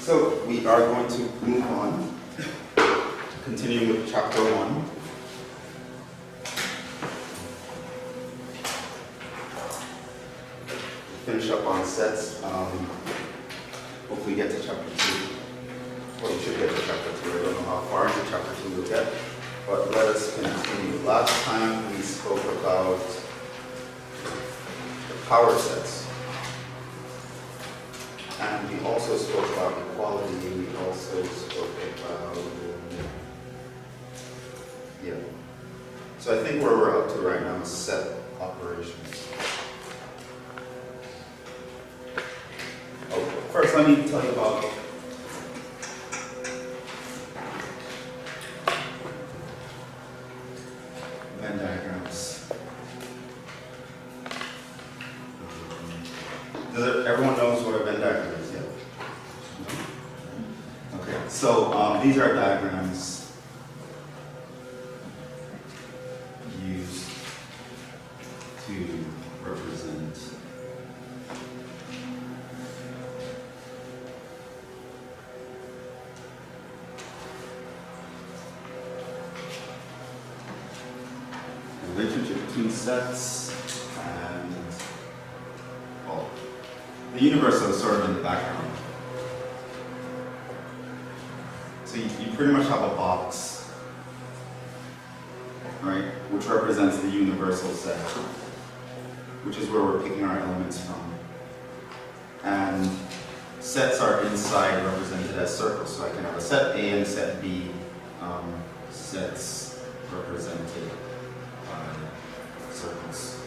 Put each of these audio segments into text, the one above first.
So we are going to move on, continuing with chapter 1. Finish up on sets. Hopefully get to chapter 2. Well, we should get to chapter 2. I don't know how far into chapter 2 we'll get, but let us continue. Last time we spoke about the power sets. And we also spoke about equality. We also spoke about, yeah. So I think where we're up to right now is set operations. Oh, first let me tell you about Venn diagrams. Everyone knows what a Venn diagram is, yeah? Okay, so these are diagrams used to represent the relationship between sets and, well, the universal is sort of in the background. So you pretty much have a box, right, which represents the universal set, which is where we're picking our elements from. And sets are inside represented as circles. So I can have a set A and a set B, sets represented by circles.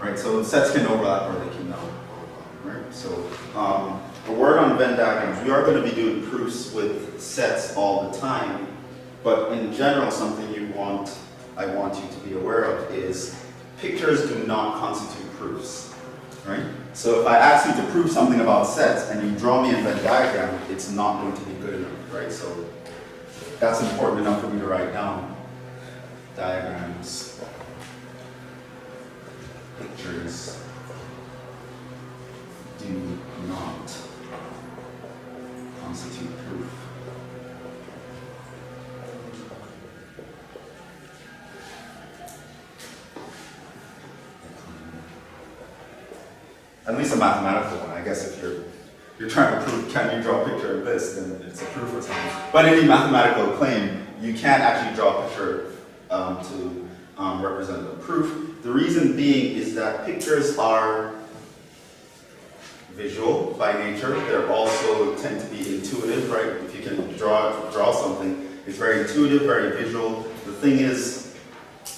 Right, so sets can overlap or they cannot overlap, right? So a word on Venn diagrams, we are going to be doing proofs with sets all the time, but in general, something I want you to be aware of is pictures do not constitute proofs, right? So if I ask you to prove something about sets and you draw me a Venn diagram, it's not going to be good enough, right? So that's important enough for me to write down. Diagrams, pictures do not constitute proof. At least a mathematical one. I guess if you're trying to prove, can you draw a picture of this, then it's a proof or something. But any mathematical claim, you can't actually draw a picture to represent a proof. The reason being is that pictures are visual by nature. They're also tend to be intuitive, right? If you can draw something, it's very intuitive, very visual. The thing is,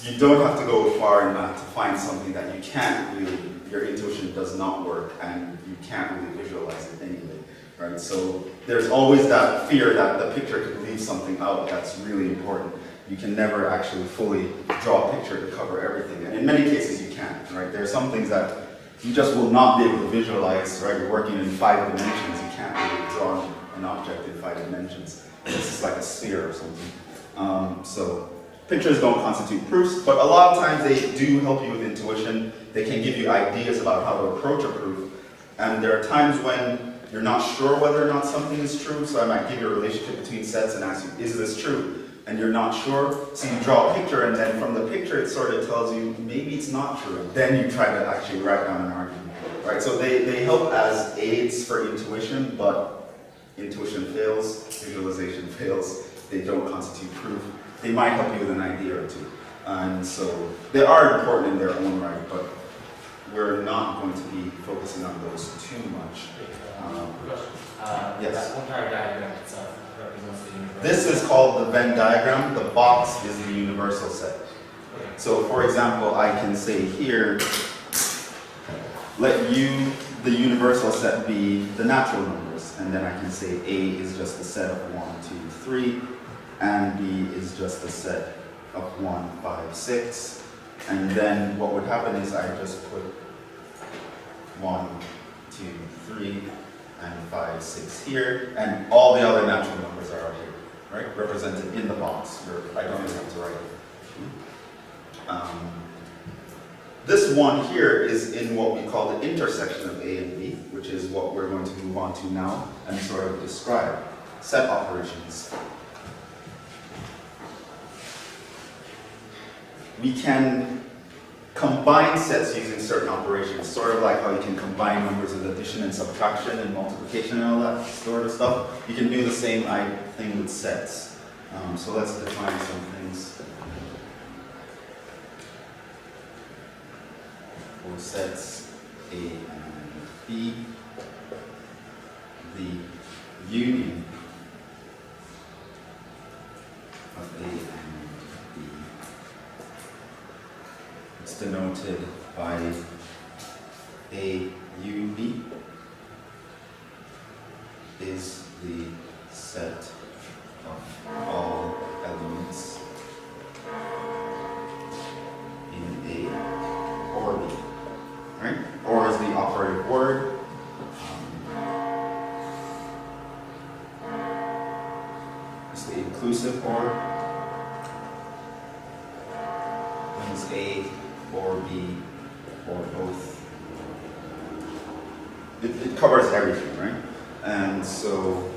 you don't have to go far in math to find something that you can't really, your intuition does not work and you can't really visualize it anyway, right? So there's always that fear that the picture could leave something out that's really important. You can never actually fully draw a picture to cover everything. And in many cases you can't, right? There are some things that you just will not be able to visualize, right? You're working in 5 dimensions, you can't really draw an object in 5 dimensions. It's just like a sphere or something. So pictures don't constitute proofs, but a lot of times they do help you with intuition. They can give you ideas about how to approach a proof. And there are times when you're not sure whether or not something is true, so I might give you a relationship between sets and ask you, is this true? And you're not sure, so you draw a picture, and then from the picture it sort of tells you maybe it's not true. Then you try to actually write down an argument, right? So they help as aids for intuition, but intuition fails, visualization fails. They don't constitute proof. They might help you with an idea or two, and so they are important in their own right, but we're not going to be focusing on those too much. Yes. That entire diagram itself represents the universal. This is called the Venn diagram. The box is the universal set. Okay. So for example, I can say here, let U, the universal set, be the natural numbers. And then I can say A is just the set of 1, 2, 3, and B is just the set of 1, 5, 6. And then what would happen is I just put 1, 2, 3, and 5, 6 here, and all the other natural numbers are out here, right? Represented in the box. I don't even have to write it. This one here is in what we call the intersection of A and B, which is what we're going to move on to now and sort of describe. Set operations. We can combine sets using certain operations, sort of like how you can combine numbers with addition and subtraction and multiplication and all that sort of stuff. You can do the same thing with sets. So let's define some things. For sets A and B, the union of A and B is denoted by A U B is the set of all elements in A or B. Right? Or is the operative word. It's the inclusive or. When it's A or B or both. It covers everything, right? And so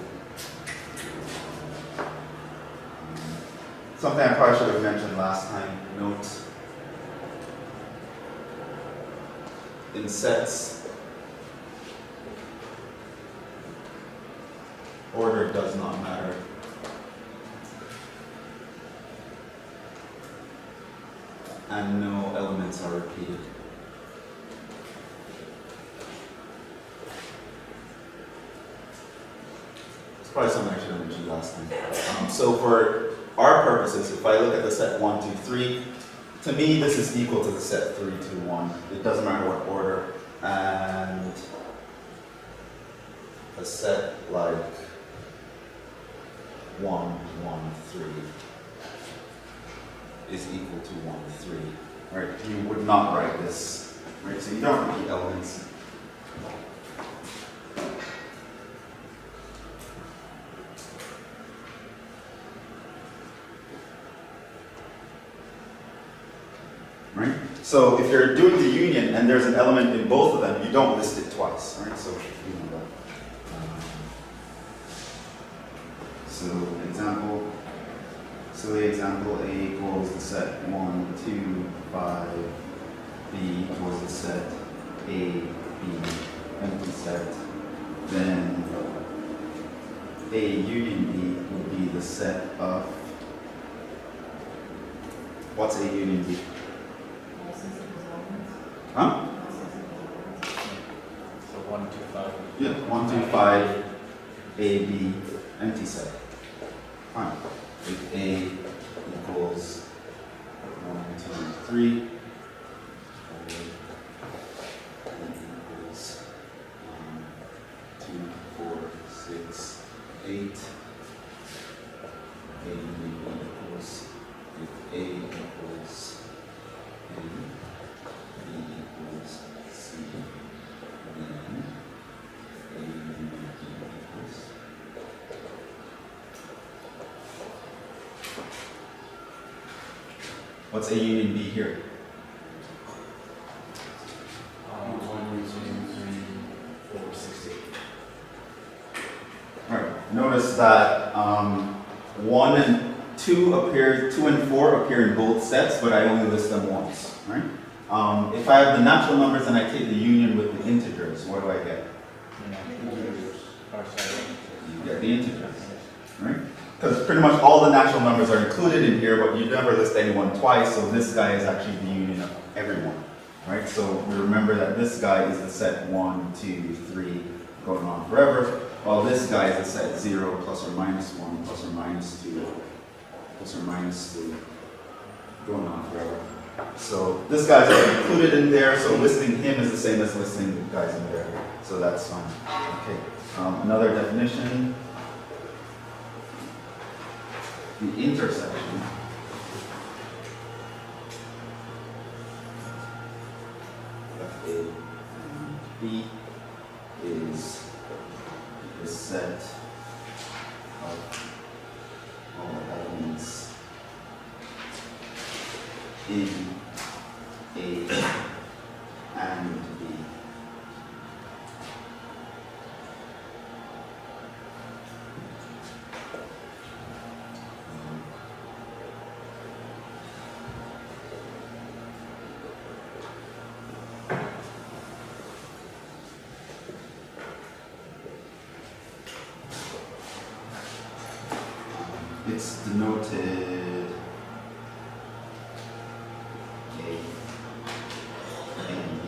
something I probably should have mentioned last time, note in sets, order does not matter. And no elements are repeated. It's probably something I should have mentioned last time. So for our purposes, if I look at the set 1, 2, 3, to me this is equal to the set 3, 2, 1. It doesn't matter what order. And a set like 1, 1, 3 is equal to 1, 3. Right? You would not write this. Right? So you don't repeat elements. Right? So if you're doing the union and there's an element in both of them, you don't list it twice. Right? So you know that. So example. So the example A equals the set 1, 2, 5, B equals the set A, B, empty set. Then A union B would be the set of, what's A union B? Huh? So 1, 2, 5. Yeah, 1, 2, 5, A, B, empty set. Fine. If A equals 1, 2, 3, or A equals 2, 4, 6, 8, A equals, if A equals A, B equals C, then A equals. What's A union B here? 1, 2, 3, 4, 6, 8. All right. Notice that 1 and 2 appear, 2 and 4 appear in both sets, but I only list them once. Right? If I have the natural numbers and I take the union with the integers, what do I get? You get the integers. Right? Because pretty much all the natural numbers are included in here, but you never list anyone twice, so this guy is actually the union of everyone. Right? So we remember that this guy is the set 1, 2, 3, going on forever, while this guy is the set 0, plus or minus 1, plus or minus 2, plus or minus 3, going on forever. So this guy's already included in there, so listing him is the same as listing the guys in there. So that's fine. Okay. Another definition. The intersection of A and B is the set of all elements in A it's denoted A and B.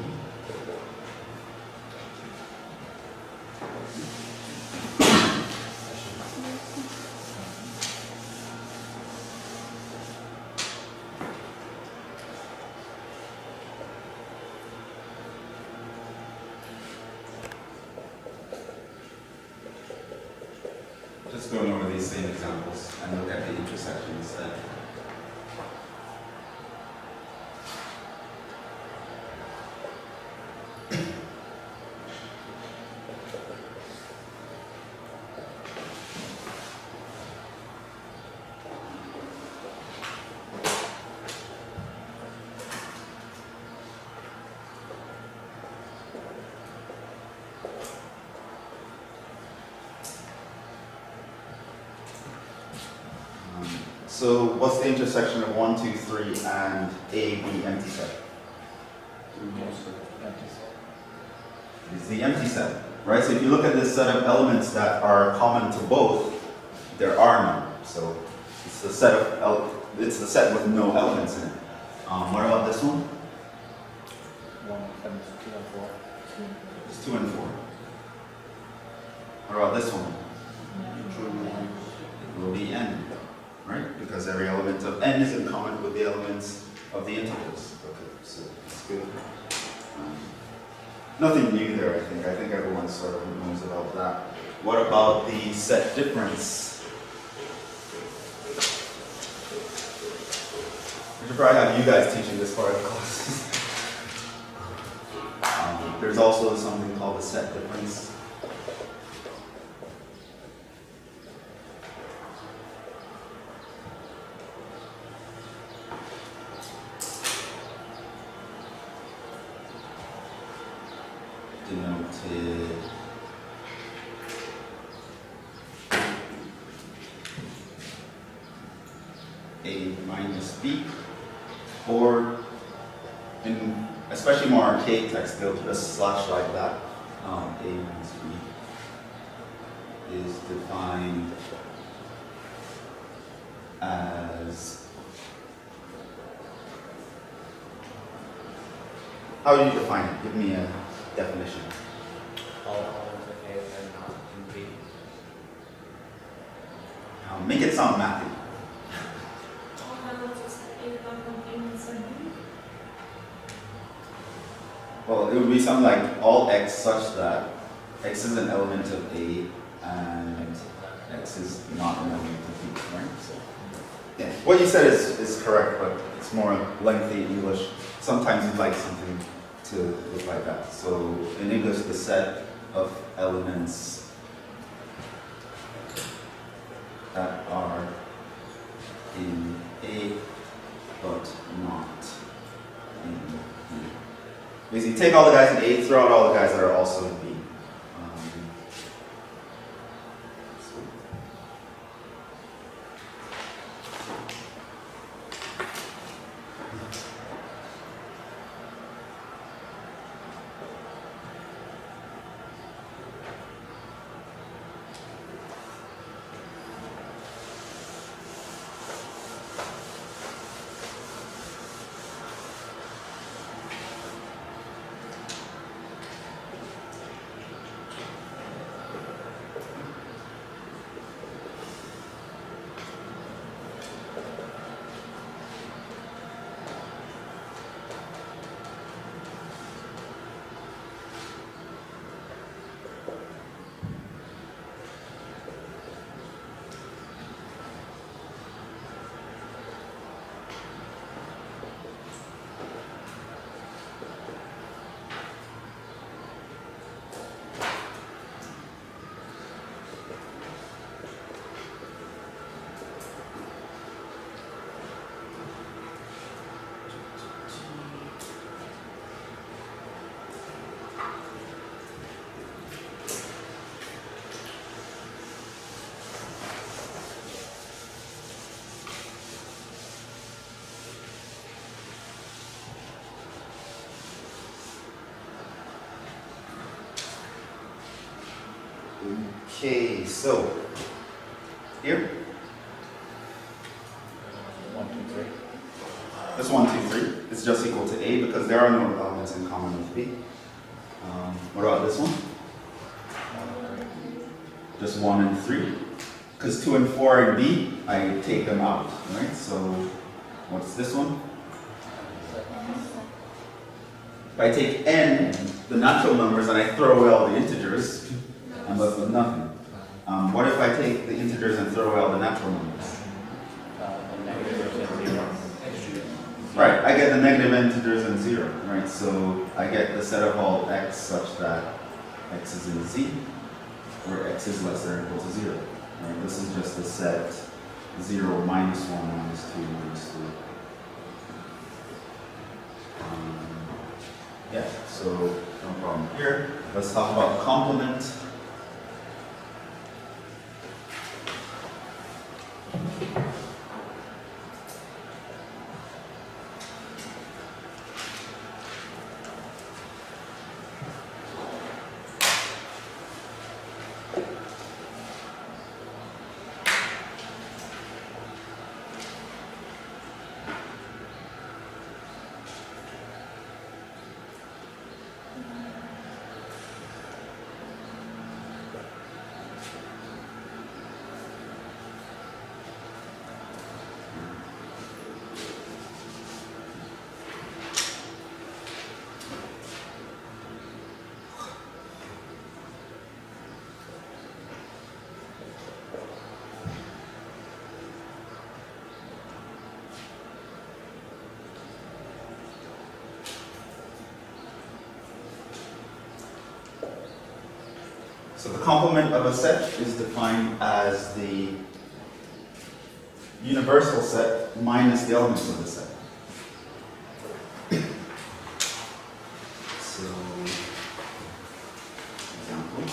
Just going over these same examples and look at the intersection instead. So what's the intersection of 1, 2, 3 and A, B empty set? It's the empty set, right? So if you look at this set of elements that are common to both, there are none. So it's the set of it's the set with no elements in it. What about this one? 1, 2, and 4. It's 2 and 4. What about this one? It will be n, right? Because every element of n is in common with the elements of the integers. Okay, so that's good. Nothing new there, I think. I think everyone sort of knows about that. What about the set difference? I should probably have you guys teaching this part of the class. There's also something called the set difference. Denoted A minus B, or in especially more archaic text, they'll put a slash like that. A minus B is defined as, how do you define it? Give me a definition. All elements of A are not in B. Make it sound mathy. Well, it would be something like all x such that x is an element of A and x is not an element of B, right? So, yeah. What you said is correct, but it's more lengthy English. Sometimes you'd like something to look like that. So in English, the set of elements that are in A but not in B. Basically, take all the guys in A, throw out all the guys that are also in B. Okay, so here it's just equal to A because there are no elements in common with B. What about this one? Just 1 and 3. Because 2 and 4 in B, I take them out, right? So what's this one? If I take n, the natural numbers, and I throw away all the integers, I'm left with nothing. What if I take the integers and throw away all the natural numbers? Right, I get the negative integers and 0, right? So I get the set of all x such that x is in Z, where x is less than or equal to 0. Right? This is just the set 0, minus 1, minus 2, minus 3. Yeah, so no problem here. Let's talk about complement. So the complement of a set is defined as the universal set minus the elements of the set. So, example.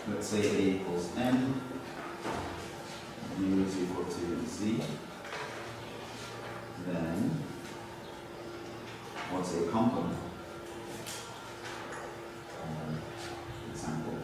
Let's say A equals N, U is equal to Z. Then, what's a complement? Example.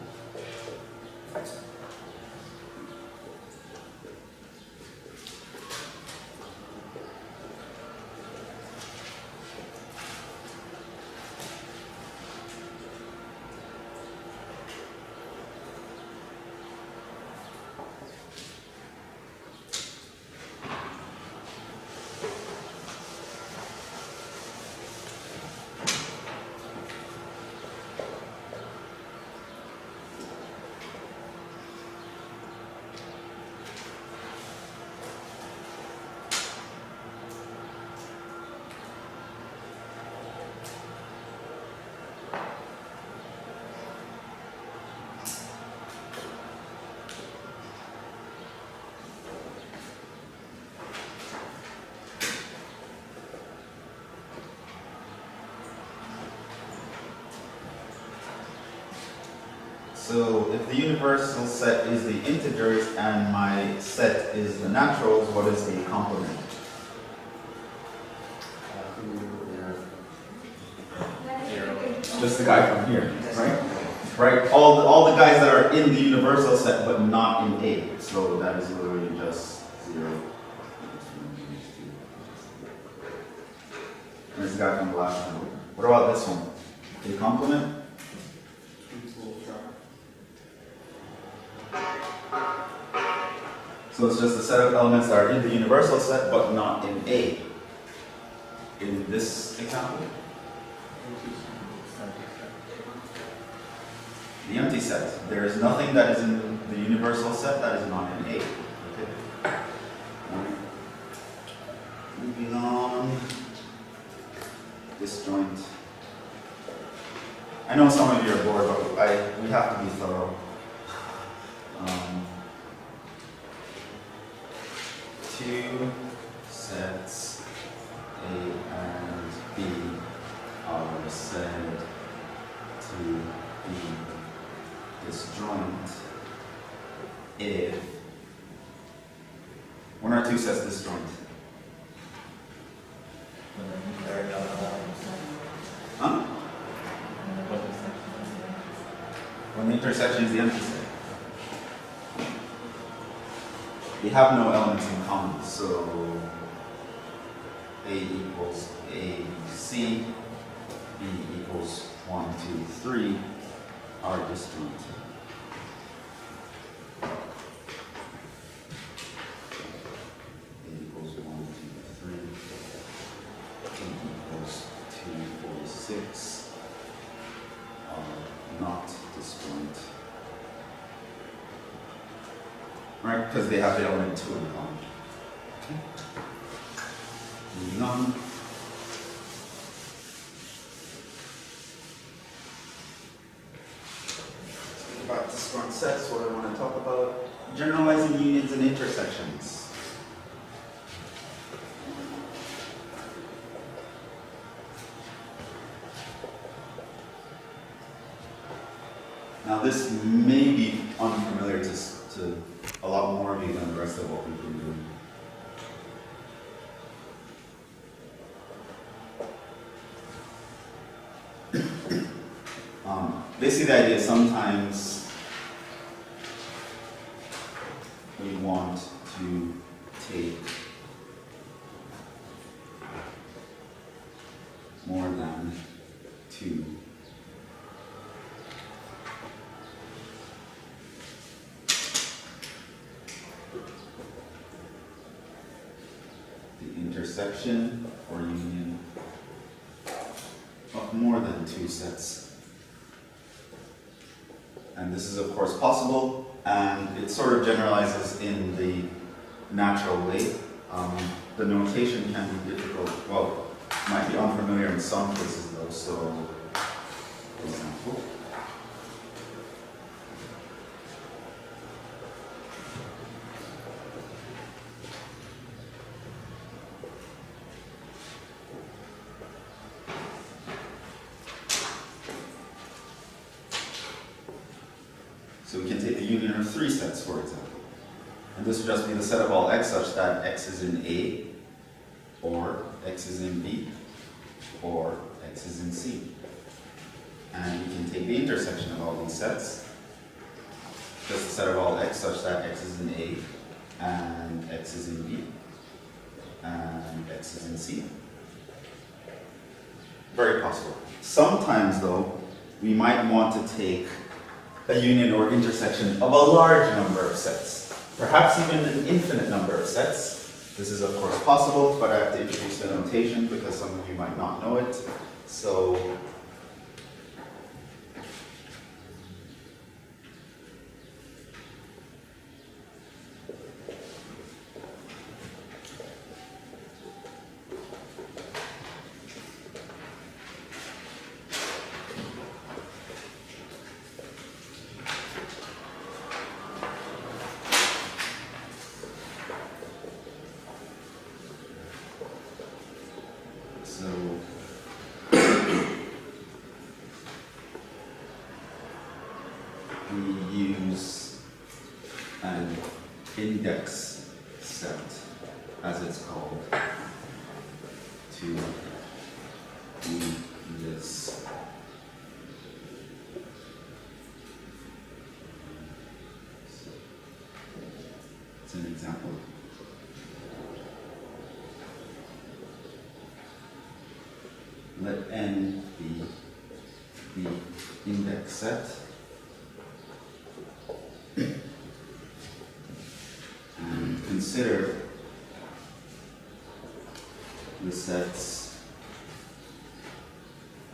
So if the universal set is the integers and my set is the naturals, what is a complement? Just the guy from here, right? Right? All the guys that are in the universal set but not in A. So that is literally just 0. There's the guy from the last one. What about this one? A complement? So it's just a set of elements that are in the universal set but not in A. In this example? The empty set. There is nothing that is in the universal set that is not in A. Okay. Moving on. Disjoint. I know some of you are bored, but we have to be thorough. Two sets A and B are said to be disjoint if one or two sets disjoint. Huh? When the intersection is the empty set. have no elements in common, so A equals A, C, B equals 1, 2, 3 are disjoint. A equals 1, 2, 3. B equals 2, 4, 6 are not disjoint. Right? Because they have the element 2 in common. Okay. Moving on. About disjoint sets, what I want to talk about. Generalizing unions and intersections. Now this may be unfamiliar to a lot more of you than the rest of what we've been doing. Basically the idea is sometimes we want to take more than 2 the intersection or union of more than 2 sets. And this is of course possible, and it sort of generalizes in the natural way. The notation can be difficult, well, might be unfamiliar in some cases though, so for example, so we can take the union of 3 sets, for example. And this would just be the set of all x such that x is in A, or x is in B, or x is in C. And we can take the intersection of all these sets, just the set of all x such that x is in A, and x is in B, and x is in C. Very possible. Sometimes though, we might want to take a union or intersection of a large number of sets, perhaps even an infinite number of sets. This is of course possible, but I have to introduce the notation because some of you might not know it. So we use an index set, as it's called, to do this. It's an example. Let n be the index set. And consider the sets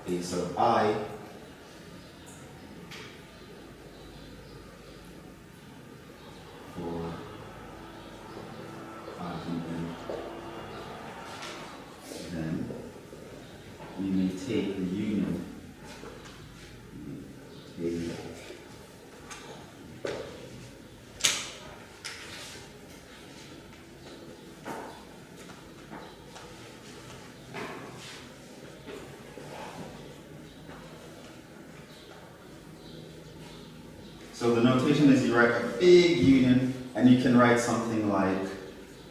A sub I for I and n. Then we may take the union A So the notation is you write a big union, and you can write something like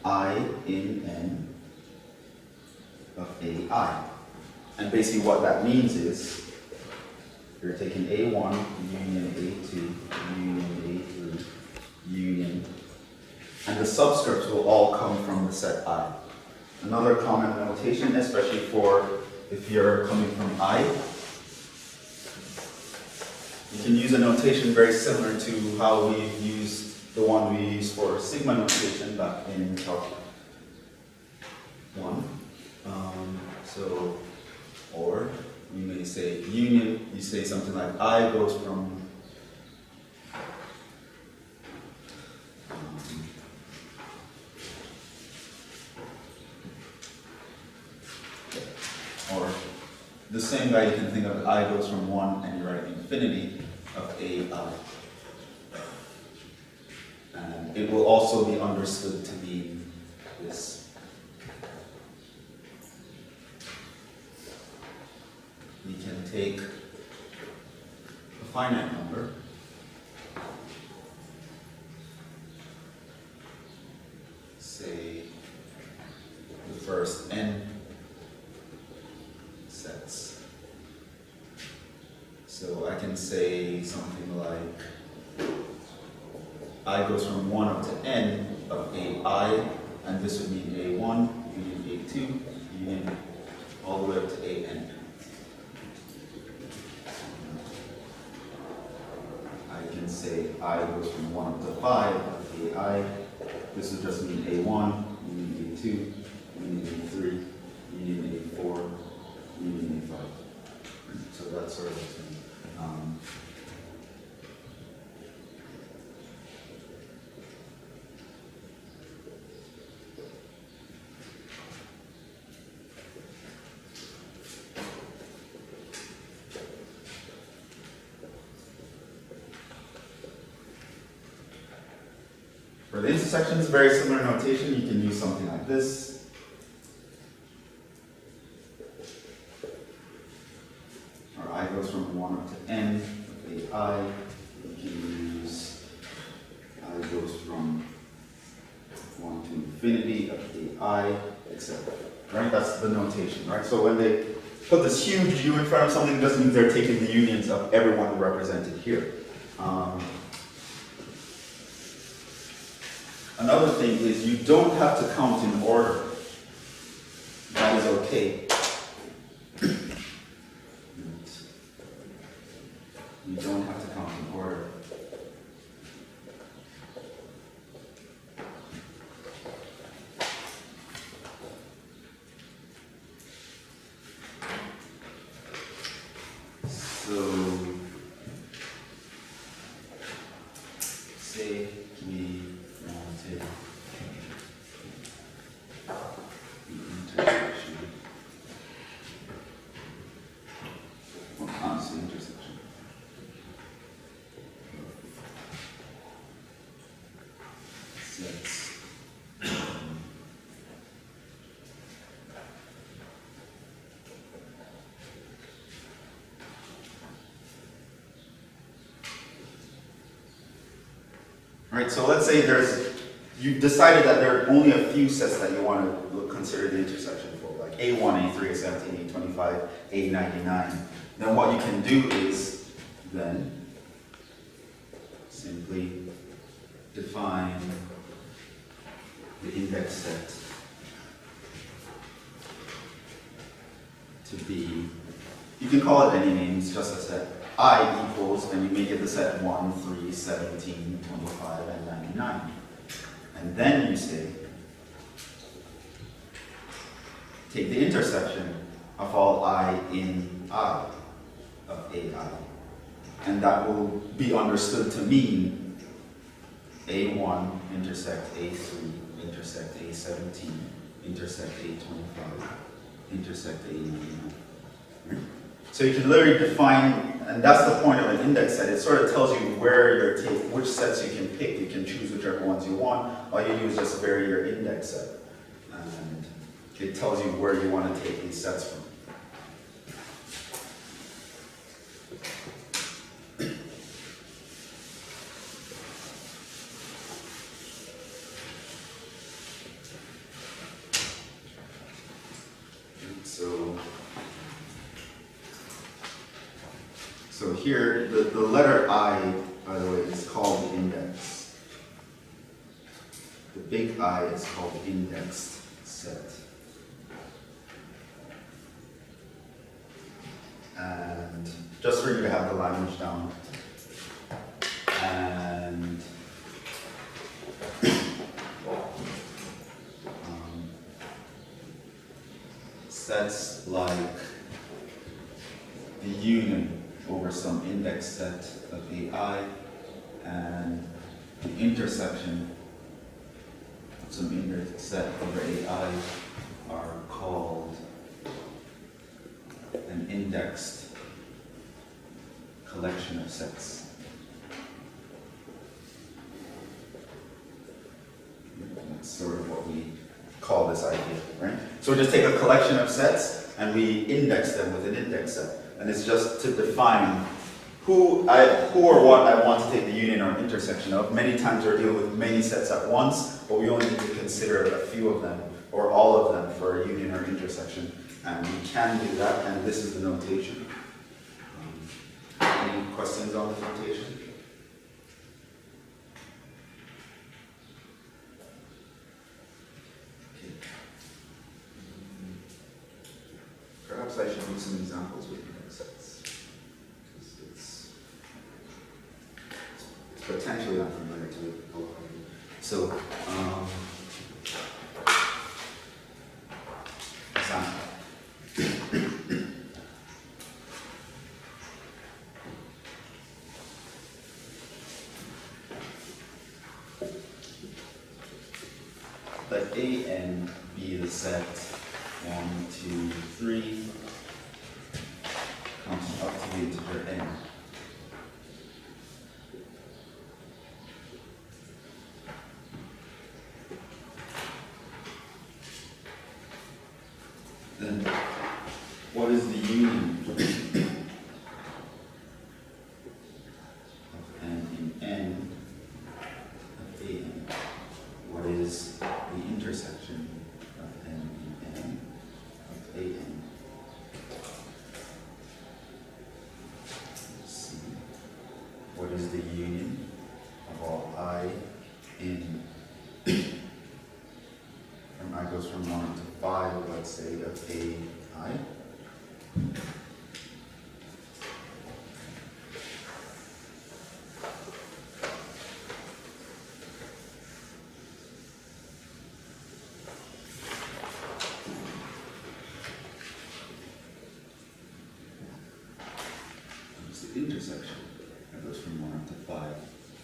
I in n of AI. And basically what that means is you're taking A1, union A2, union A3, union and the subscripts will all come from the set I. Another common notation, especially for if you're coming from I, you can use a notation very similar to how we've used the one we used for sigma notation back in Calc 1. Or you may say union, you say something like I goes from or the same way you can think of I goes from 1 and you write infinity of AI. And it will also be understood to mean this. We can take a finite number, say the first n sets. So I can say something like I goes from 1 up to n of AI, and this would mean A1, union A2, union all the way up to AN. I can say I goes from 1 up to 5 of AI. This would just mean A1, union A2, union A3, union A4, union A5. So that's sort of the thing. For the intersections, very similar notation. You can use something like this. Or I goes from 1 up to n of AI. You can use I goes from 1 to infinity of AI, etc. Right? That's the notation, right? So when they put this huge U in front of something, it just means they're taking the unions of everyone represented here. Another thing is you don't have to count in order. That is okay. You don't have to count in order. So, say we wanted the intersection. Well, honestly, intersection. Sets. Right, so let's say you've decided that there are only a few sets that you want to consider the intersection for, like A1, A3, A17, A25, A99. Then what you can do is then simply define the index set to be, you can call it any name, it's just a set. I equals, and you make it the set 1, 3, 17, 25, and 99. And then you say, take the intersection of all I in I of AI. And that will be understood to mean A1 intersect A3, intersect A17, intersect A25, intersect A99. Right? So you can literally define, and that's the point of an index set. It sort of tells you where you're taking, which sets you can pick. You can choose whichever ones you want. All you do is just vary your index set. And it tells you where you want to take these sets from. So here, the letter I, by the way, is called the index. The big I is called the indexed set. And just for you to have the language down. And sets like the union over some index set of AI and the intersection of some index set over AI are called an indexed collection of sets. That's sort of what we call this idea, right? So we just take a collection of sets and we index them with an index set. And it's just to define who or what I want to take the union or intersection of. Many times we're dealing with many sets at once, but we only need to consider a few of them or all of them for a union or intersection. And we can do that, and this is the notation. Any questions on the notation? Okay. Perhaps I should do some examples with index sets. It's potentially unfamiliar to a lot of you. So, example. Let A and be the set 1, 2, 3, counting up to the integer n. Then, what is the union of n in n of A n? What is the intersection of n in n of A n? Let's see. What is the union of all I in from I goes from 1 to 5, let's say, of A I? Intersection that goes from 1 to 5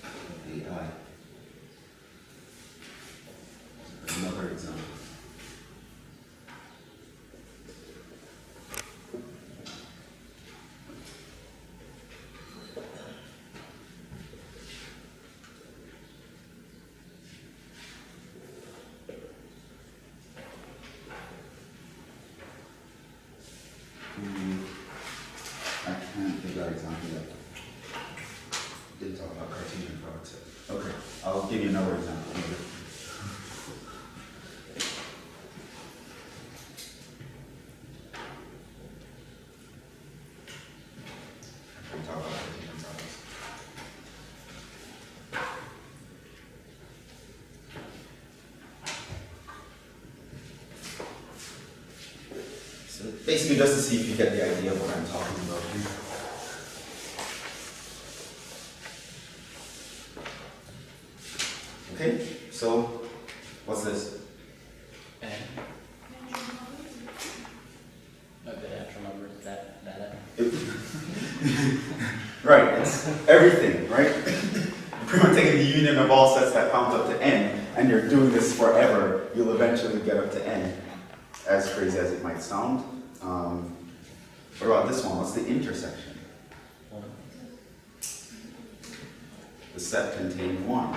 of AI. Another example. I can't give that example yet. Didn't talk about Cartesian Product. Okay, I'll give you another example. We talk about Cartesian products. So basically just to see if you get the idea of what I'm talking about here. Okay, so what's this? N. Okay, I have to remember that. Right, it's everything, right? You're pretty much taking the union of all sets that count up to n, and you're doing this forever. You'll eventually get up to n, as crazy as it might sound. What about this one? What's the intersection? 1. The set containing 1.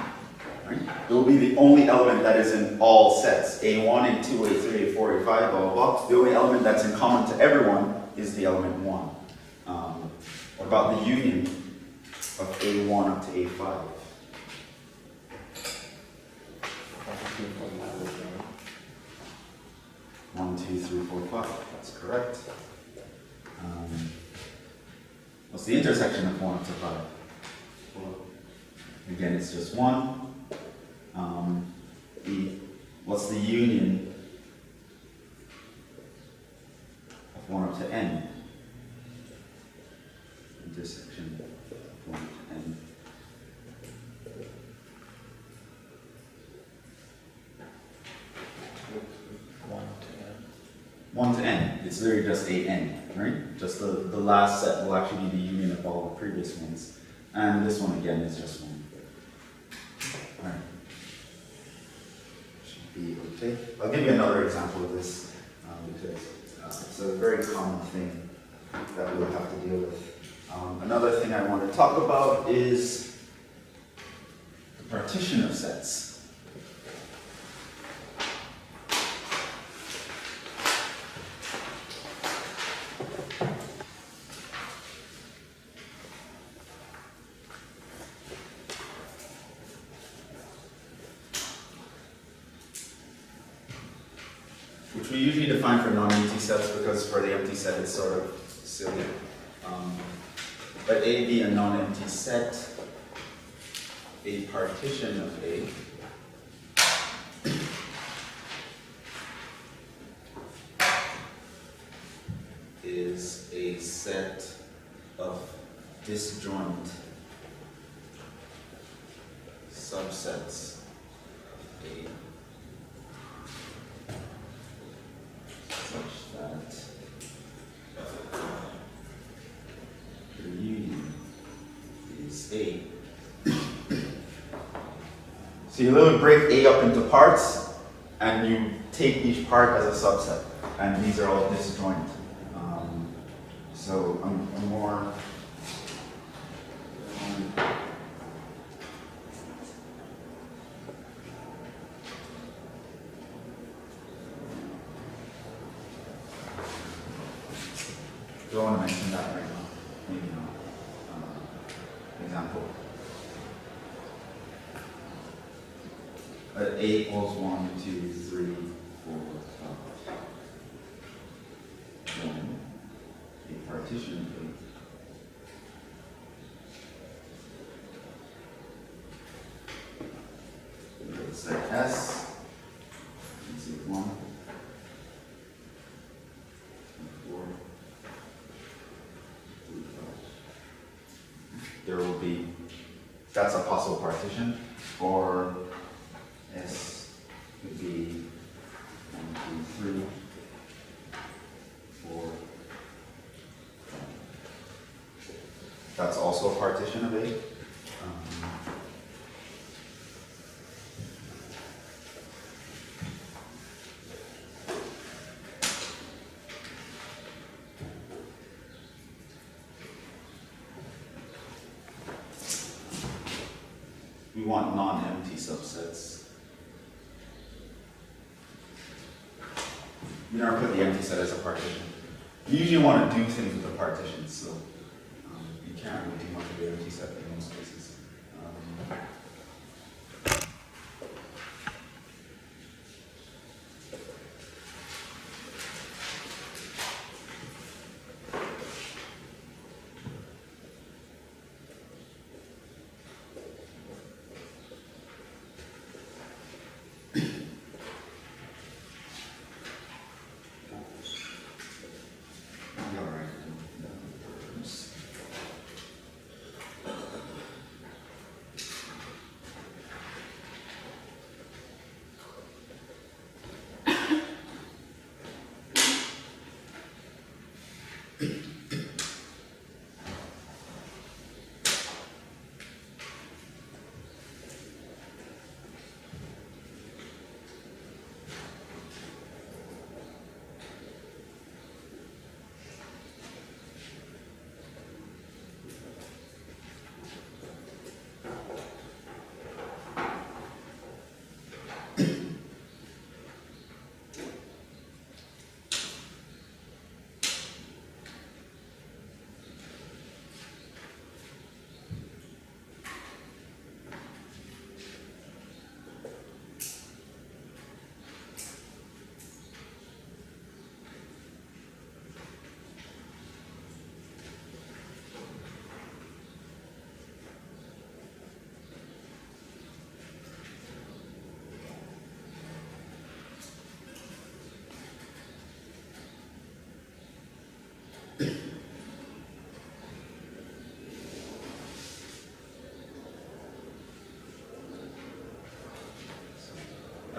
Right? It will be the only element that is in all sets. A1, A2, A3, A4, A5, blah, blah, blah. The only element that's in common to everyone is the element 1. What about the union of A1 up to A5? 1, 2, 3, 4, 5. That's correct. What's the intersection of 1 up to 5? Well, again, it's just 1. The what's the union of 1 up to n? Intersection of 1 to n. One to n, it's literally just a n, right? Just the last set will actually be the union of all the previous ones. And this one again is just 1. Alright. Should be okay. I'll give you another example of this because it's a very common thing that we'll have to deal with. Another thing I want to talk about is the partition of sets. Which we usually define for non-empty sets because for the empty set it's sort of silly. But A be a non-empty set, a partition of A is a set of disjoint subsets of A such that the union is A. So you literally break A up into parts and you take each part as a subset, and these are all disjoint. So I'm more don't want to mention that right now. Maybe not. Example. A equals 1, 2, 3, 4, 5. Then a partition of A. Let's say S is 1, 4. There will be, that's a possible partition, or S could be 1, 2, 3, 4, 5. That's also a partition of A. We want non-empty subsets. We never put the empty set as a partition. You usually want to do things with the partitions, so you can't really do much of the empty set in most cases.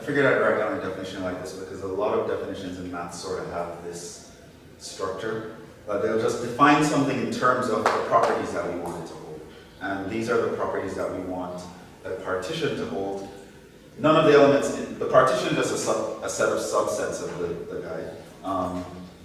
I figured I'd write down a definition like this because a lot of definitions in math sort of have this structure. But they'll just define something in terms of the properties that we want it to hold. And these are the properties that we want a partition to hold. None of the elements, the partition is just a set of subsets of the guy.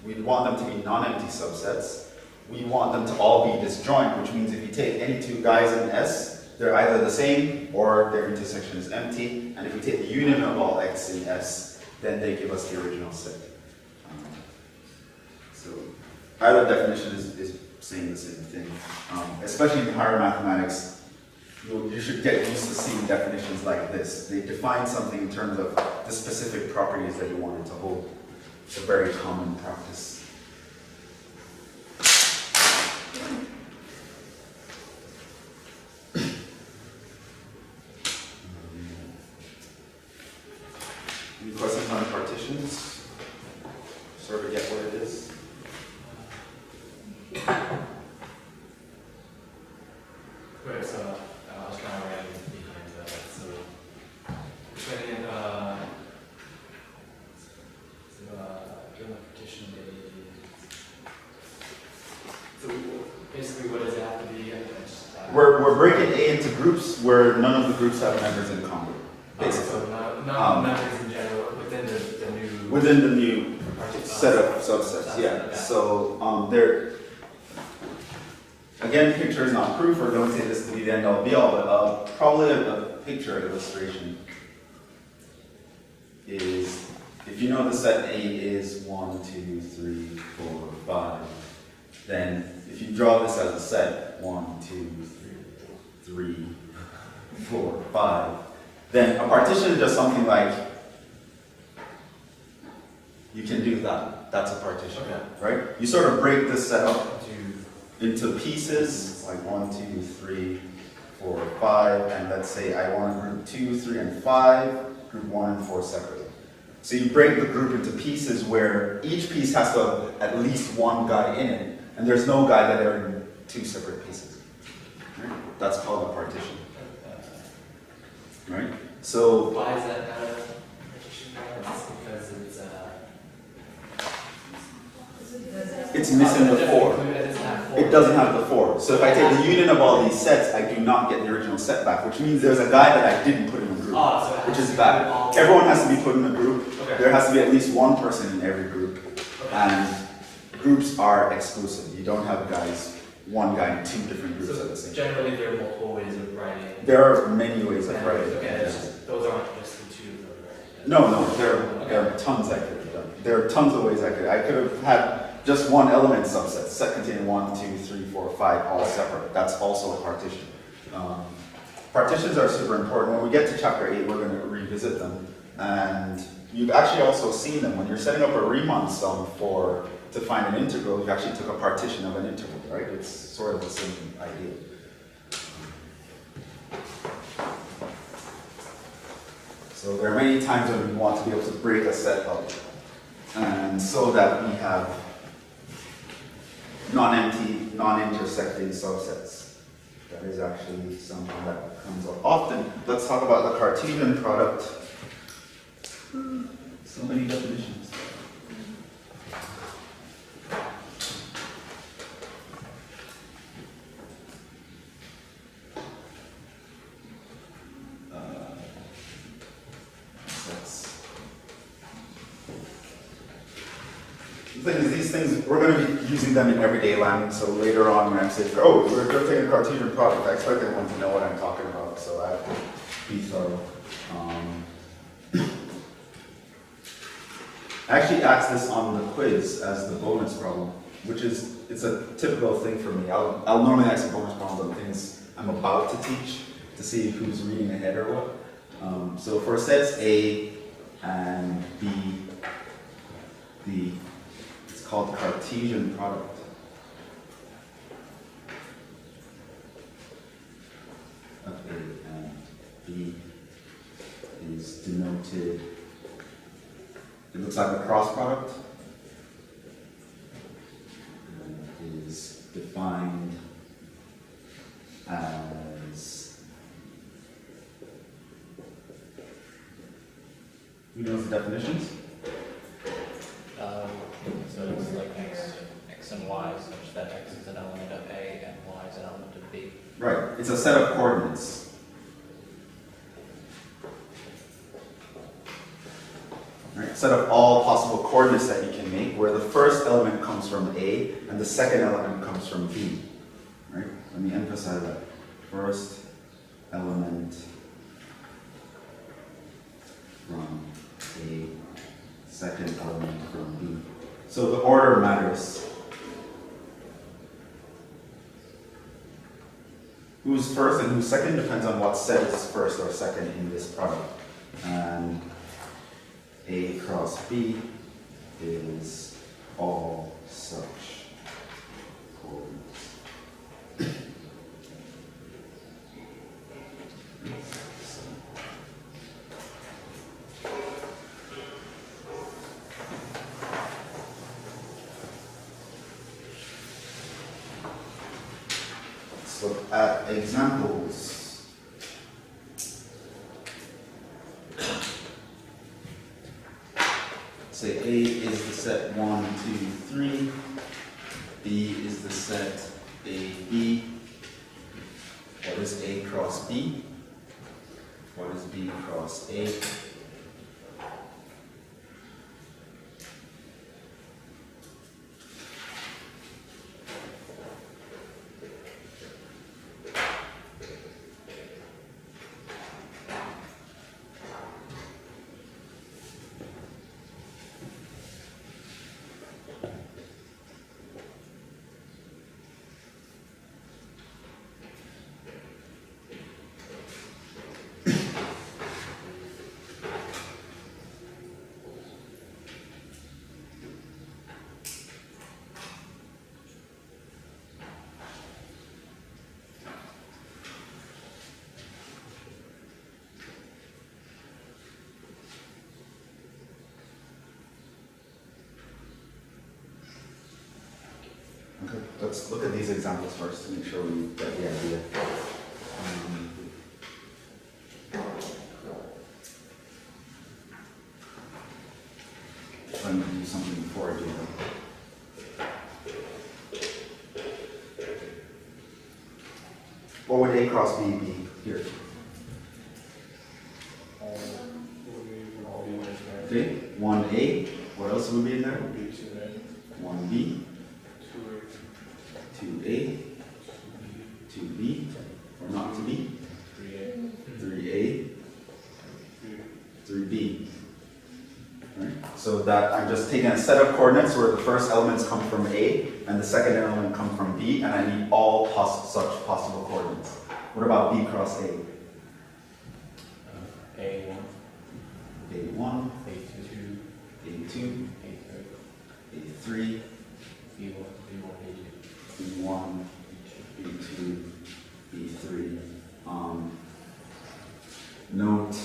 We want them to be non-empty subsets. We want them to all be disjoint, which means if you take any two guys in S, they're either the same or their intersection is empty. And if we take the union of all x in S, then they give us the original set. So either definition is saying the same thing. Especially in higher mathematics, you should get used to seeing definitions like this. They define something in terms of the specific properties that you want it to hold. It's a very common practice. Any questions on partitions? Sort of get what it is? Great, so I was kind of writing behind that. So, explaining during the partition so basically, what does it have to be? We're breaking A into groups where none of the groups have members in common. Basically. So not members in general within the new. Within the new set of subsets, yeah. So there. Again, picture is not proof, or don't say this to be the end all be all, but probably a picture illustration is, if you know the set A is 1, 2, 3, 4, 5, then if you draw this as a set, 1, 2, 3, 4, 5, then a partition is just something like, you can do that. That's a partition, right? You sort of break this set up into pieces, like 1, 2, 3, 4, 5, and let's say I want to group 2, 3, and 5, group 1 and 4 separately. So you break the group into pieces where each piece has to have at least one guy in it, and there's no guy that are in two separate pieces. Right? That's called a partition. Right? So why is that not a partition? Because it's missing the 4. It doesn't have the 4. So if I take the union of all these sets, I do not get the original set back, which means there's a guy that I didn't put in a group, which is bad. Everyone has to be put in a group. There has to be at least one person in every group. And groups are exclusive. You don't have one guy in two different groups at the same time. Generally, there are multiple ways of writing. There are many ways of writing. Okay, those aren't just the two, right? No, there are tons I could have done. There are tons of ways I could have had just one element subset, set containing 1, 2, 3, 4, 5, all separate. That's also a partition. Partitions are super important. When we get to chapter 8, we're going to revisit them. And you've actually also seen them. When you're setting up a Riemann sum to find an integral, you actually took a partition of an integral, right? It's sort of the same idea. So there are many times when we want to be able to break a set up, and so that we have non-empty, non-intersecting subsets. That is actually something that comes up often. Let's talk about the Cartesian product. So many definitions. The thing is, these things, we're going to be using them in everyday language, so later on when I'm saying, oh, we're going to take a Cartesian product, I expect everyone to know what I'm talking about, so I have to be thorough. I actually asked this on the quiz as the bonus problem, which is, it's a typical thing for me. I'll normally ask the bonus problems on things I'm about to teach to see who's reading ahead or what. So for sets A and B, it's called Cartesian product. Of A and B is denoted, it looks like a cross product, and is defined as Who knows the definitions? So it's like x and y, such that x is an element of A and y is an element of B. Right. It's a set of coordinates. Right. Set of all possible coordinates that you can make, where the first element comes from A and the second element comes from B. Right. Let me emphasize that. First element from A, second element from B. So the order matters. Who's first and who's second depends on what set is first or second in this product. And A cross B is all such coordinates. Let's look at examples. Say A is the set 1, 2, 3. B is the set AB. What is A cross B? What is B cross A? Okay, let's look at these examples first to make sure we get the idea. I'm going to do something before I do that. What would A cross B be here? Okay, 1A. What else would be in there? 1B. 2A, 2B, or not to be, 3A, 3B. Right? So that I'm just taking a set of coordinates where the first elements come from A and the second element come from B, and I need all such possible coordinates. What about B cross A? A1, A1, A2, A2, A3, A3, B1, B1, B1, B2, B3. Note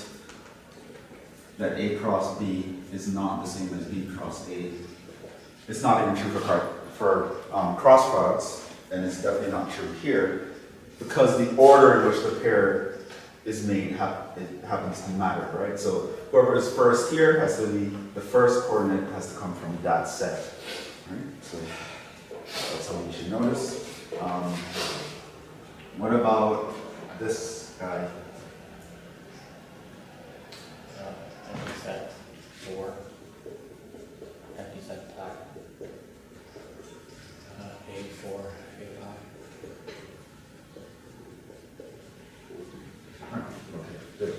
that A cross B is not the same as B cross A. It's not even true for cross products, and it's definitely not true here, because the order in which the pair is made it happens to matter, right? So whoever is first here has to be, the first coordinate has to come from that set, right? So that's something you should notice. What about this guy? empty set 4, empty set type, A4, A5. Okay, good.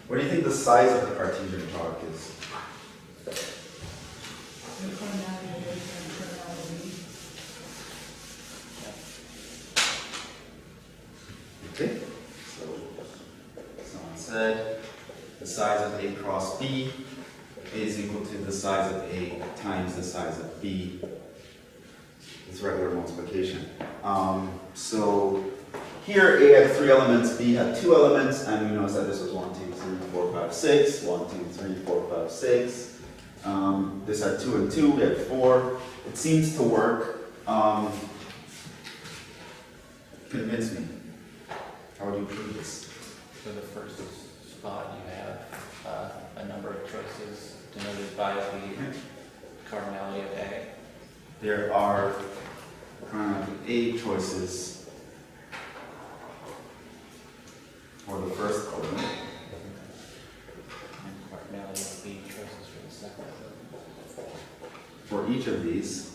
What do you think the size of the Cartesian product is? Okay, so someone said the size of A cross B A is equal to the size of A times the size of B. It's regular multiplication. So here A had 3 elements, B had 2 elements, and we notice that this was 1, 2, 3, 4, 5, 6. 1, 2, 3, 4, 5, 6. This had 2 and 2, we had 4. It seems to work. Convince me. How would you prove this? For the first spot, you have a number of choices denoted by the cardinality of A. There are A choices for the first column. And cardinality of B choices for the second. For each of these,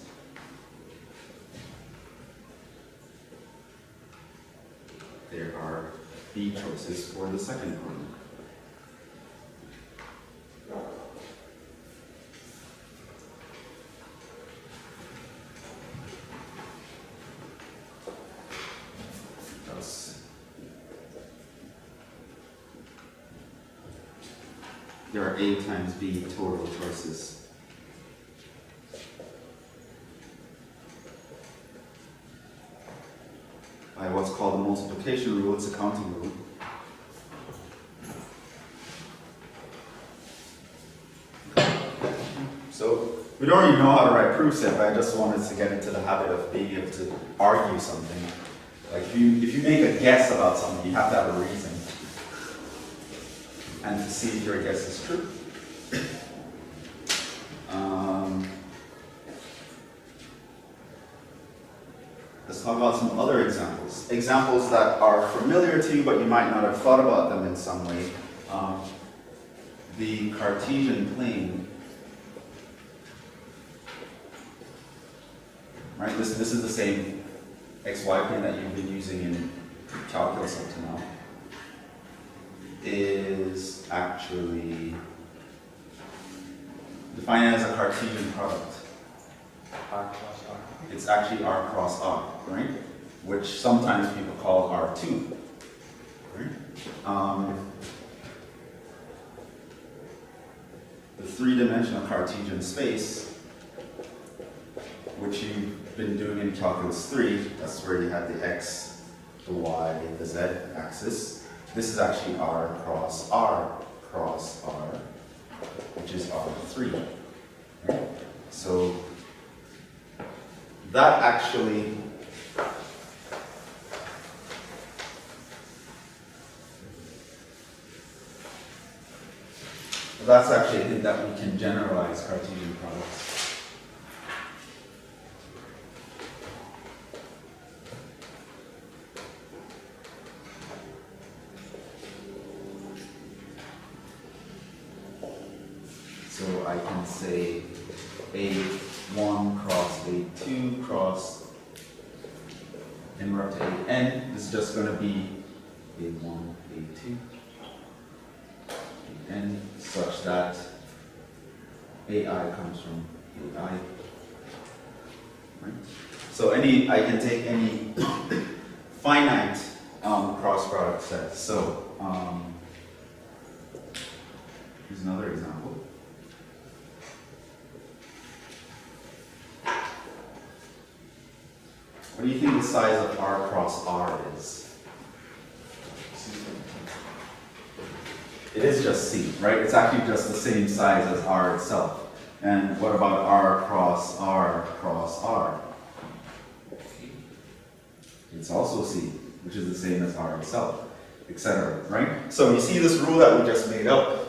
there are B choices for the second column. Thus, there are A times B total choices. By what's called the multiplication rule, it's a counting rule. So we don't even know how to write proofs yet, but I just wanted to get into the habit of being able to argue something. Like if you make a guess about something, you have to have a reason. And to see if your guess is true. Let's talk about some other examples. Examples that are familiar to you, but you might not have thought about them in some way. The Cartesian plane. Right? This is the same xy plane that you've been using in calculus up to now. Is actually defined as a Cartesian product. R plus R. It's actually R cross R, right? Which sometimes people call R2, right? The 3-dimensional Cartesian space, which you've been doing in calculus 3, that's where you have the x, the y, the z axis. This is actually R cross R, which is R3. Right? So that actually a hint that we can generalize Cartesian products. So I can say A1 cross A2 cross, and we're up to AN. This is just going to be A1, A2, AN, such that AI comes from AI. Right? So I can take any finite cross product set. So here's another example. What do you think the size of R cross R is? It is just C, right? It's actually just the same size as R itself. And what about R cross R cross R? It's also C, which is the same as R itself, etc., right? So you see this rule that we just made up.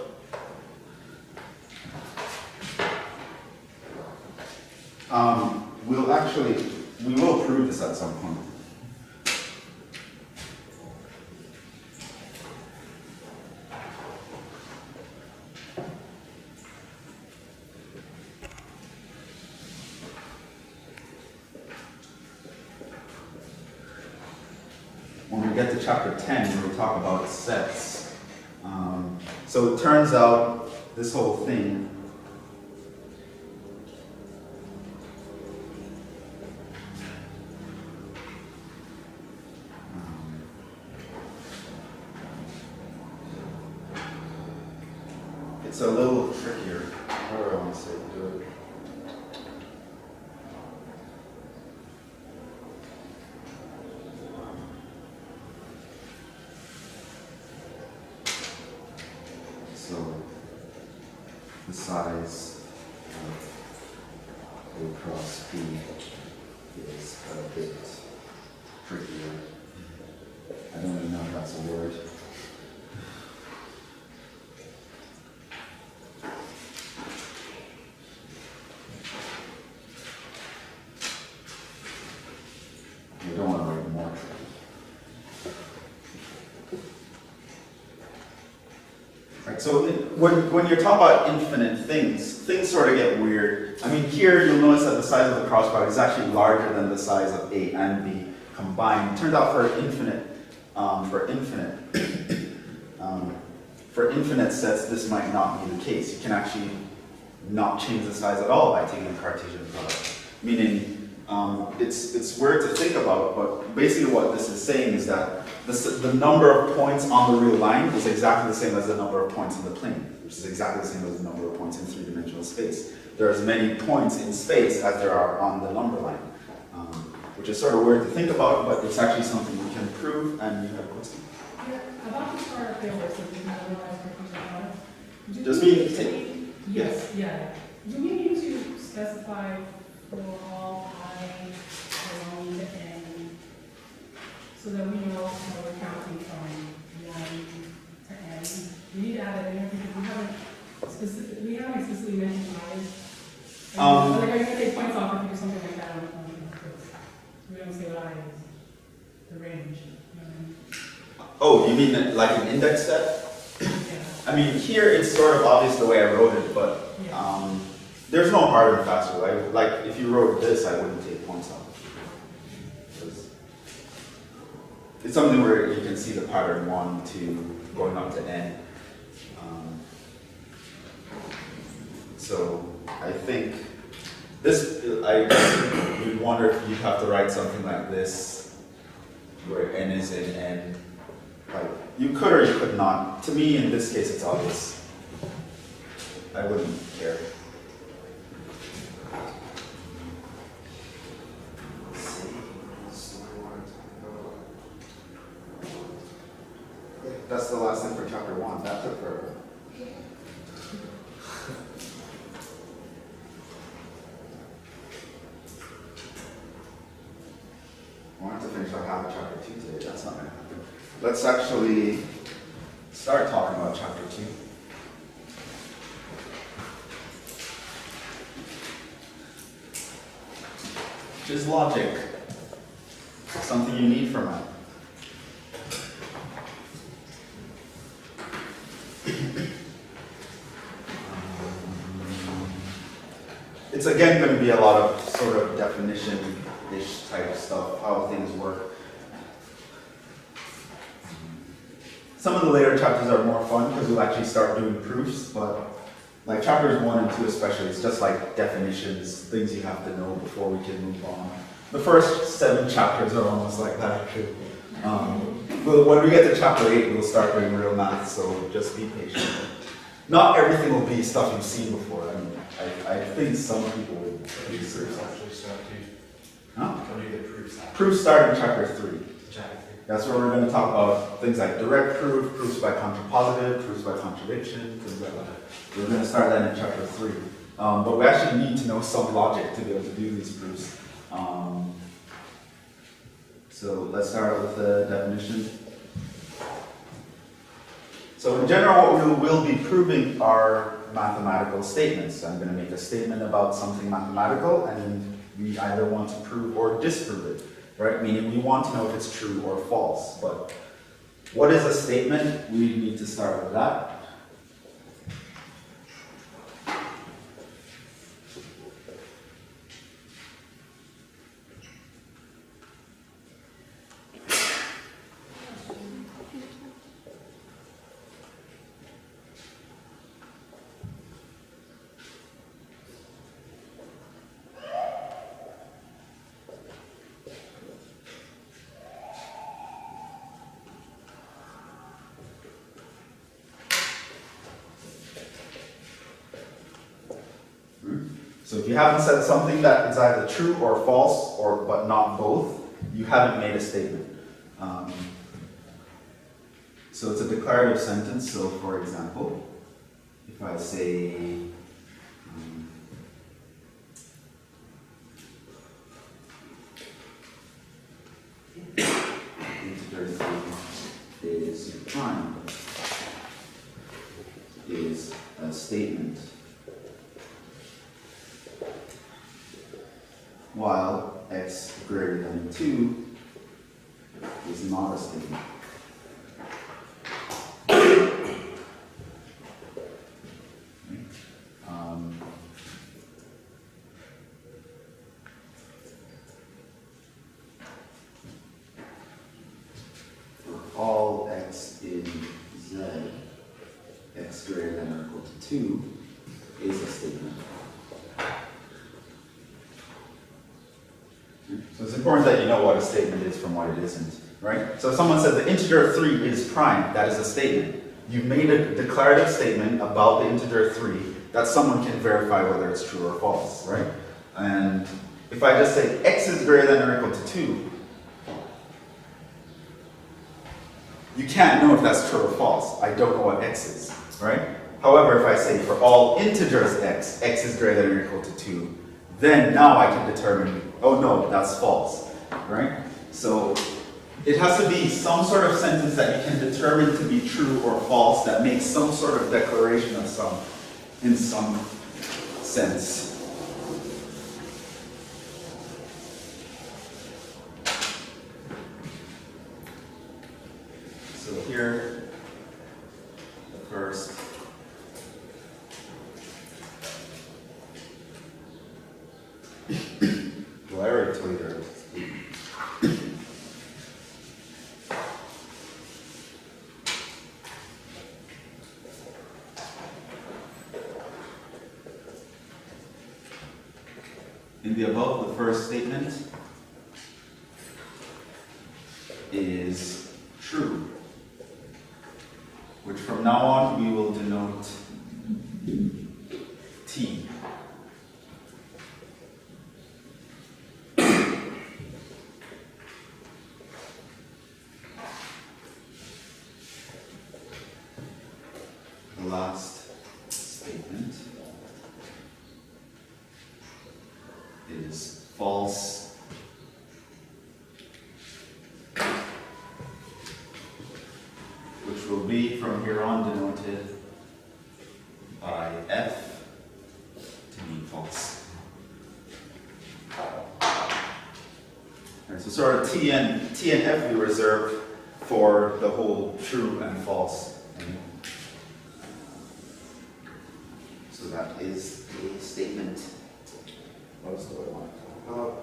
We will prove this at some point. When we get to chapter 10, we'll talk about sets. So it turns out this whole thing it's a little trickier. How do I want to say do it? So the size of A cross B is a bit trickier. I don't even know if that's a word. You don't want to write more tricky. Right, so when you're talking about infinite things sort of get weird. I mean, here you'll notice that the size of the cross product is actually larger than the size of A and B combined. It turns out for infinite sets, this might not be the case. You can actually not change the size at all by taking a Cartesian product. Meaning, it's weird to think about, but basically what this is saying is that the number of points on the real line is exactly the same as the number of points in the plane, which is exactly the same as the number of points in three-dimensional space. There are as many points in space as there are on the number line, which is sort of weird to think about, but it's actually something we can prove. And you have a question? Yeah, about the star failure, so we can realize Partition product. Does mean yes, yeah. Do we need to specify for all I along the end so that we know how we're counting from 1 to n? We need to add it in because we haven't explicitly mentioned I. Like, are you going to take points off if you do something like that on we don't say what I is the range. You know what I mean? Oh, you mean like an index set? Yeah. I mean, here it's sort of obvious the way I wrote it, but there's no hard and fast rule. Like, if you wrote this, I wouldn't take points off. It's something where you can see the pattern 1 to going up to n. So I think this, you'd wonder if you'd have to write something like this, where n is in n. Like, you could or you could not. To me, in this case, it's obvious. I wouldn't care. That's the last thing for chapter 1. That took forever. I wanted to finish like half of chapter 2 today. That's not going to happen. Let's actually start talking about chapter 2. Which is logic. Something you need from it. It's again going to be a lot of sort of definition-ish type stuff, how things work. Some of the later chapters are more fun because we'll actually start doing proofs, but like chapters 1 and 2 especially, it's just like definitions, things you have to know before we can move on. The first 7 chapters are almost like that actually. But when we get to chapter 8, we'll start doing real math, so just be patient. Not everything will be stuff you've seen before. I mean, I think some people will. When do the proofs actually start to? Huh? When do the proofs actually? Proofs start in chapter 3. Chapter 3. That's where we're going to talk about things like direct proof, proofs by contrapositive, proofs by contradiction, things like that. We're going to start that in chapter 3. But we actually need to know some logic to be able to do these proofs. So let's start with the definition. So in general, what we will be proving are mathematical statements. I'm going to make a statement about something mathematical, and we either want to prove or disprove it, right? Meaning we want to know if it's true or false. But what is a statement? We need to start with that. So if you haven't said something that is either true or false, or but not both, you haven't made a statement. So it's a declarative sentence. So for example, if I say, integer 3 is prime, is a statement, while x greater than 2 is not a statement. For all x in Z, x greater than or equal to 2 is a statement. So it's important that you know what a statement is from what it isn't, right? So if someone said the integer 3 is prime, that is a statement. You've made a declarative statement about the integer 3 that someone can verify whether it's true or false, right? And if I just say x is greater than or equal to 2, you can't know if that's true or false. I don't know what x is, right? However, if I say for all integers x, x is greater than or equal to 2, then now I can determine, oh no, that's false, right? So it has to be some sort of sentence that you can determine to be true or false that makes some sort of declaration of some, in some sense. So here, the first declarative. In the above, the first statement is true, which from now on we will denote T. The last statement is false, which will be from here on denoted by F to mean false. Right, so sort of T and F we reserve for the whole true and false. So that is a statement. What else do I want to talk about?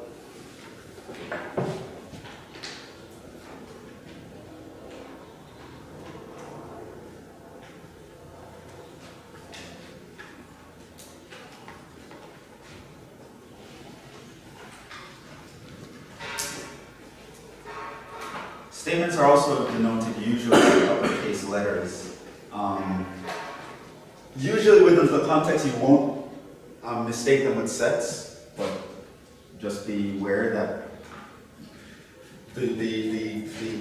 Statements are also denoted usually with uppercase letters. Usually within the context you won't mistake them with sets, but just be aware that the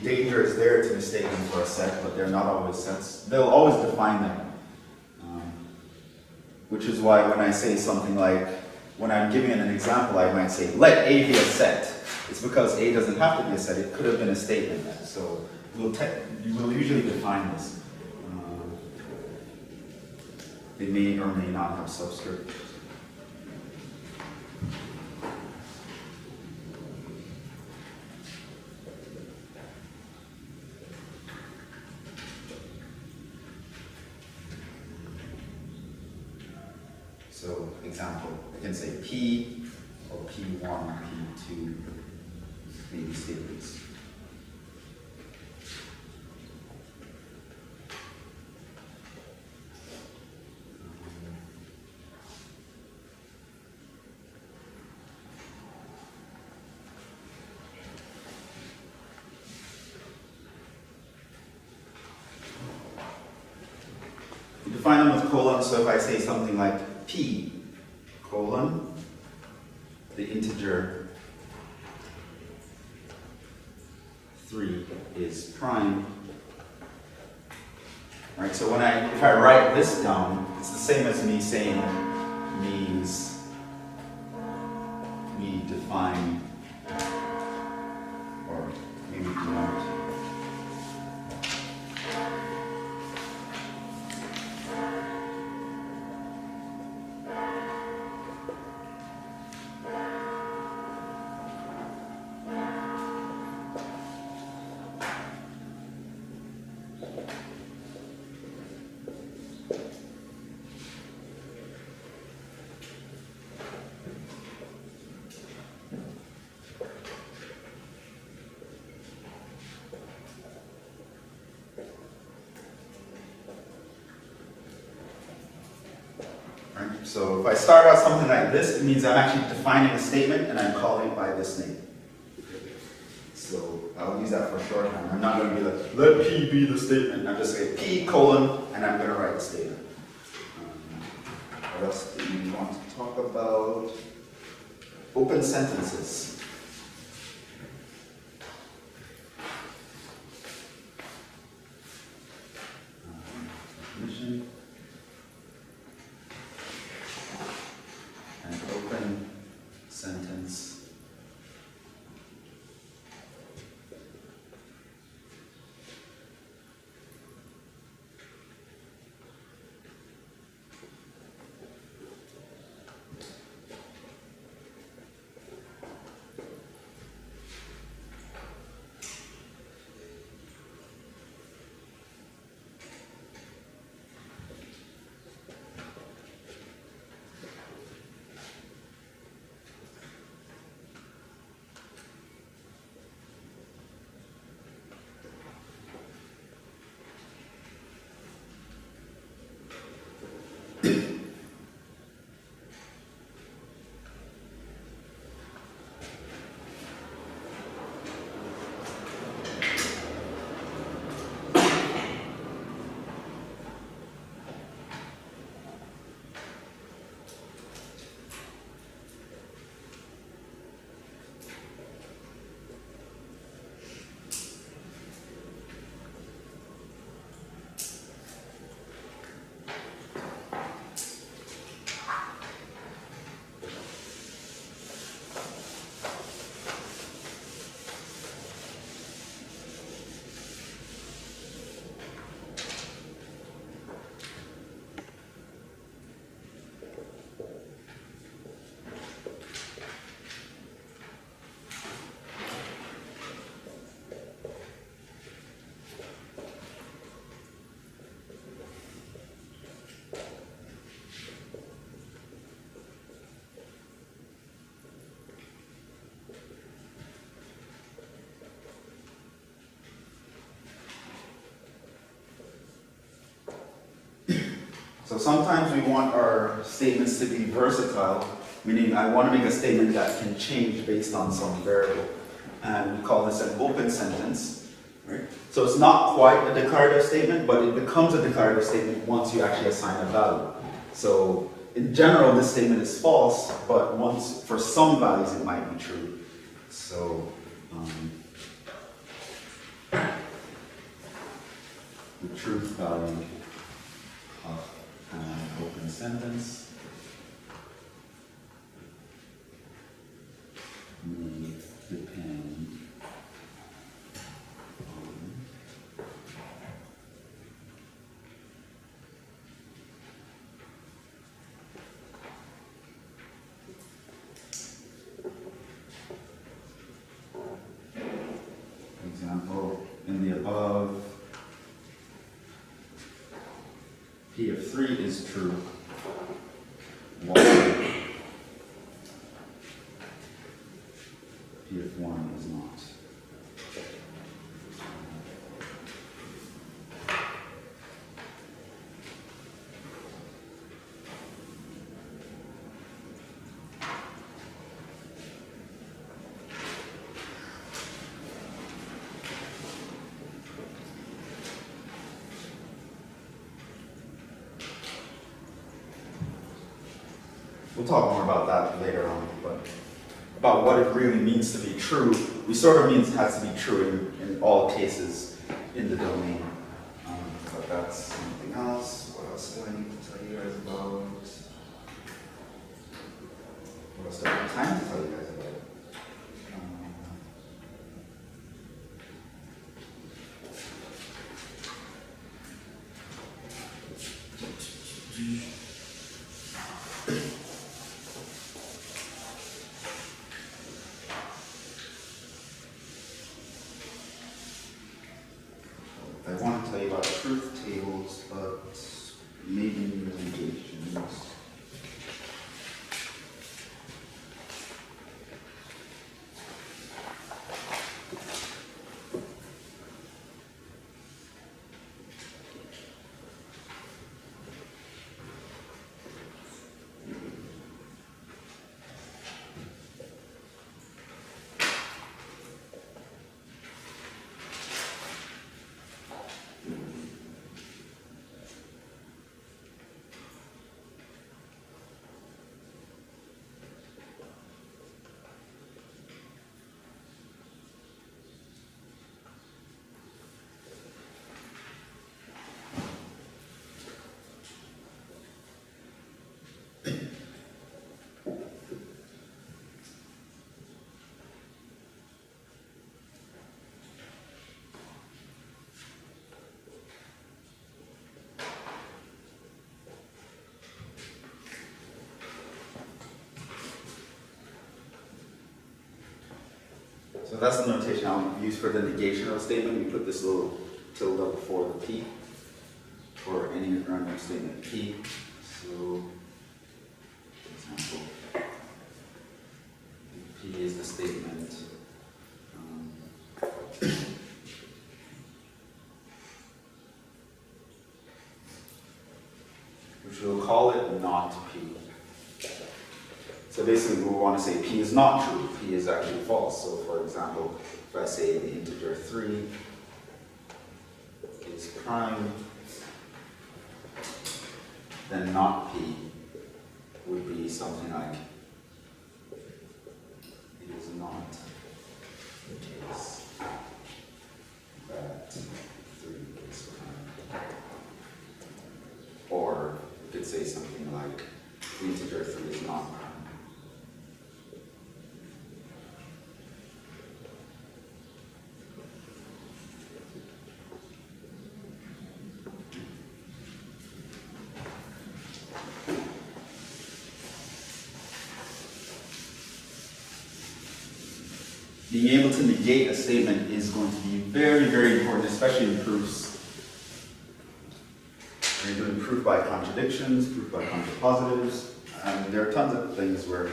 danger is there to mistake them for a set, but they're not always sets. They'll always define them. Which is why when I say something like, when I'm giving an example, I might say, let A be a set. It's because A doesn't have to be a set, it could have been a statement. So you will usually define this. They may or may not have subscript. So, example, I can say P or P1, P2, maybe statements. You define them with colon, so if I say something like P, colon, integer 3 is prime. Right, so if I write this down, it's the same as me saying means we define, or maybe denote. So if I start out something like this, it means I'm actually defining a statement and I'm calling it by this name. So I'll use that for shorthand. I'm not going to be like, let P be the statement. I'm just saying P colon, and I'm going to write the statement. What else do we want to talk about? Open sentences. Definition. An open sentence So sometimes we want our statements to be versatile, meaning I want to make a statement that can change based on some variable. And we call this an open sentence. Right? So it's not quite a declarative statement, but it becomes a declarative statement once you actually assign a value. So in general, this statement is false, but for some values it might be true. So the truth value of an open sentence may depend on for example, in the above, P of 3 is true, while P of 1 is not. We'll talk more about that later on, but about what it really means to be true, we sort of means it has to be true in all cases in the domain. But that's something else. What else do I need to tell you guys about? What else do I have time to tell you guys about? I want to tell you about truth tables, but maybe negations. So that's the notation I'll use for the negation of a statement. We put this little tilde before the P for any random statement P. So, for example, P is the statement. Which we'll call it not P. So basically we want to say P is not true, P is actually false. So for example, if I say the integer 3 is prime, then not P would be something like it is not the case that 3 is prime. Or you could say something like the integer 3 is not prime. Being able to negate a statement is going to be very, very important, especially in proofs. When you're doing proof by contradictions, proof by contrapositives, and there are tons of things where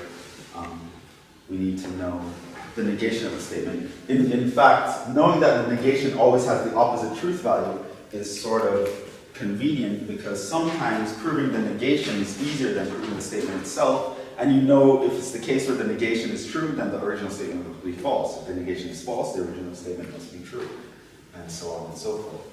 we need to know the negation of a statement. In fact, knowing that the negation always has the opposite truth value is sort of convenient because sometimes proving the negation is easier than proving the statement itself. And you know if it's the case where the negation is true, then the original statement will be false. If the negation is false, the original statement must be true. And so on and so forth.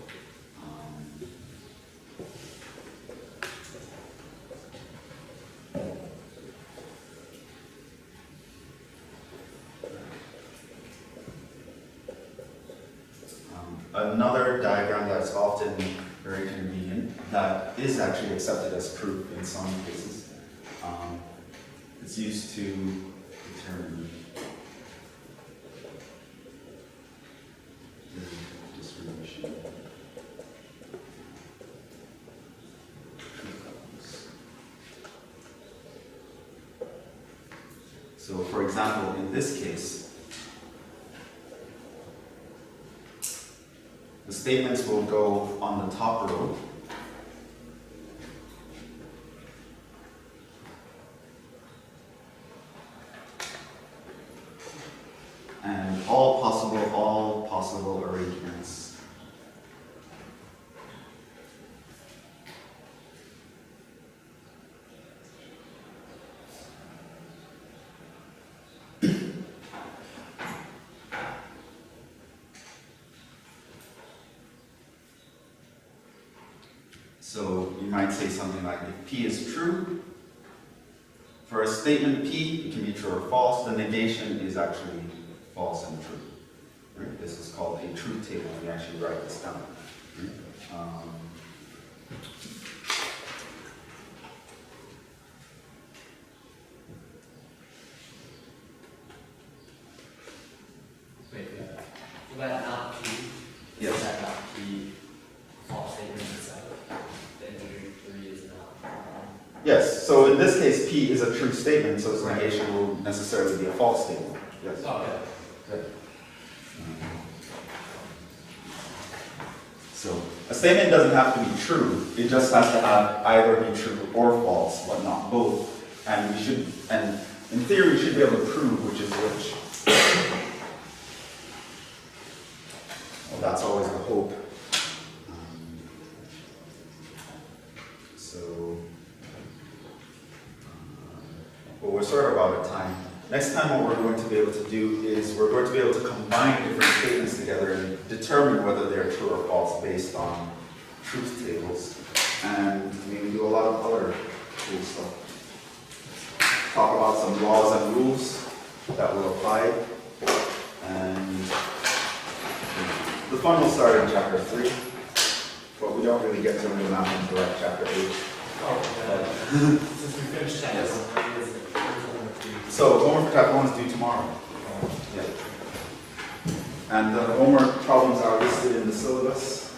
Another diagram that's often very convenient, that is actually accepted as proof in some cases. It's used to determine the distribution. So for example, in this case, the statements will go on the top row. And all possible arrangements. So you might say something like, if P is true, For a statement P, it can be true or false. The negation is actually false and true. Right? This is called a truth table when you actually write this down. Right? Wait, Will that not be? Yes. Will that not be false statement inside? The integer 3 is not. Yes, so in this case, P is a true statement, so its negation will necessarily be a false statement. Yes. okay. Good. So a statement doesn't have to be true, it just has to have either be true or false, but not both. And we should, and in theory, we should be able to prove which is which. Well, that's always the hope. But we're sort of out of time. Next time what we're going to be able to do is we're going to be able to combine different statements together and determine whether they're true or false based on truth tables. And we can do a lot of other cool stuff. Talk about some laws and rules that will apply. And the fun will start in chapter 3, but we don't really get to the math until like chapter 8. Since we finished that, Yes. yes. So homework for chapter 1 is due tomorrow. Yeah. And the homework problems are listed in the syllabus.